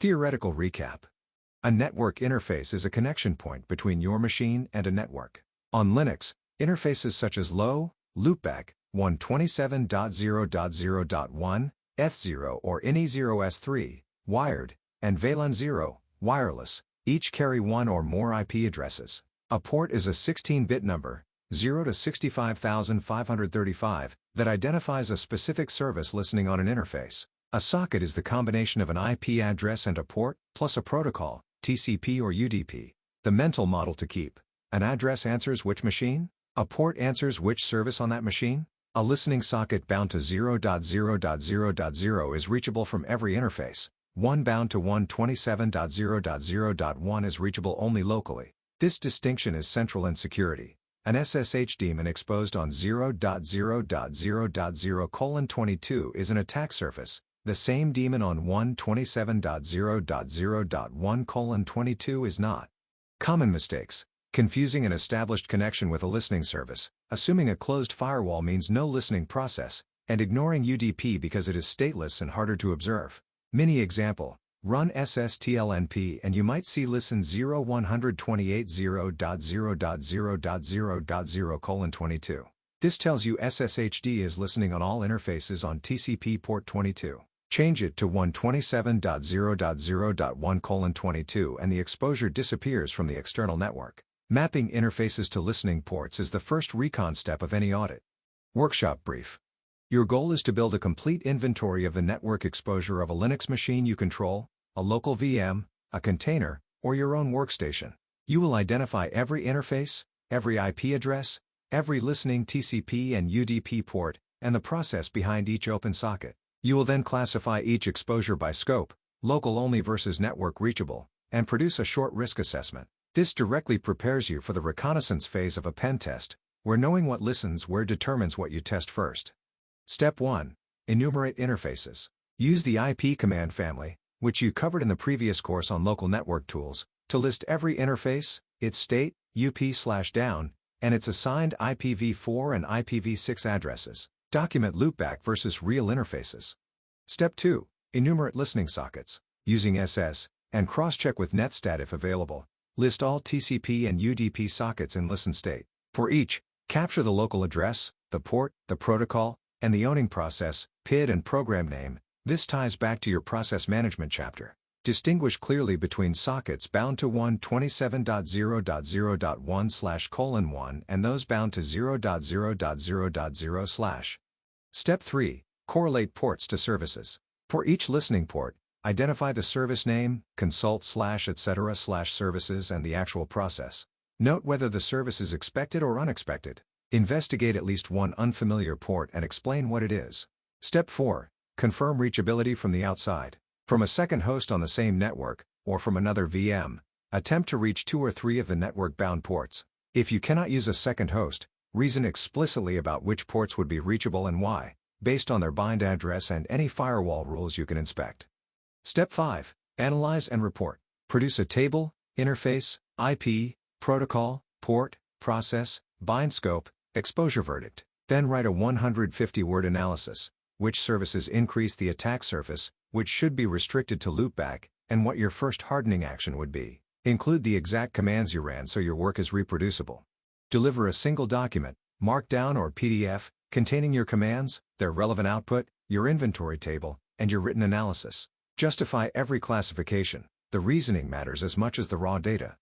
Theoretical recap. A network interface is a connection point between your machine and a network. On Linux, interfaces such as LOW, loopback, 127.0.0.1, ETH0 or INI0S3, wired, and VLAN 0, wireless, each carry one or more IP addresses. A port is a 16-bit number, 0 to 65,535, that identifies a specific service listening on an interface. A socket is the combination of an IP address and a port, plus a protocol, TCP or UDP. The mental model to keep. An address answers which machine? A port answers which service on that machine? A listening socket bound to 0.0.0.0 is reachable from every interface. One bound to 127.0.0.1 is reachable only locally. This distinction is central in security. An SSH daemon exposed on 0.0.0.0/22 is an attack surface. The same daemon on 127.0.0.1/22 is not. Common mistakes. Confusing an established connection with a listening service, assuming a closed firewall means no listening process, and ignoring UDP because it is stateless and harder to observe. Mini example. Run SSTLNP and you might see listen 0.128.0.0.0.0/22. This tells you SSHD is listening on all interfaces on TCP port 22. Change it to 127.0.0.1/22 and the exposure disappears from the external network. Mapping interfaces to listening ports is the first recon step of any audit. Workshop brief. Your goal is to build a complete inventory of the network exposure of a Linux machine you control, a local VM, a container, or your own workstation. You will identify every interface, every IP address, every listening TCP and UDP port, and the process behind each open socket. You will then classify each exposure by scope, local only versus network reachable, and produce a short risk assessment. This directly prepares you for the reconnaissance phase of a pen test, where knowing what listens where determines what you test first. Step 1. Enumerate interfaces. Use the IP command family, which you covered in the previous course on local network tools, to list every interface, its state, up/down, and its assigned IPv4 and IPv6 addresses. Document loopback versus real interfaces. Step 2. Enumerate listening sockets. Using SS, and cross-check with netstat if available. List all TCP and UDP sockets in listen state. For each, capture the local address, the port, the protocol, and the owning process, PID and program name. This ties back to your process management chapter. Distinguish clearly between sockets bound to 127.0.0.1/:1 and those bound to 0.0.0.0/. Step 3. Correlate ports to services. For each listening port, identify the service name, consult/etc/services and the actual process. Note whether the service is expected or unexpected. Investigate at least one unfamiliar port and explain what it is. Step 4. Confirm reachability from the outside. From a second host on the same network, or from another VM, attempt to reach 2 or 3 of the network-bound ports. If you cannot use a second host, reason explicitly about which ports would be reachable and why, based on their bind address and any firewall rules you can inspect. Step 5. Analyze and report. Produce a table, interface, IP, protocol, port, process, bind scope, exposure verdict. Then write a 150-word analysis. Which services increase the attack surface, which should be restricted to loopback, and what your first hardening action would be. Include the exact commands you ran so your work is reproducible. Deliver a single document, Markdown or PDF, containing your commands, their relevant output, your inventory table, and your written analysis. Justify every classification. The reasoning matters as much as the raw data.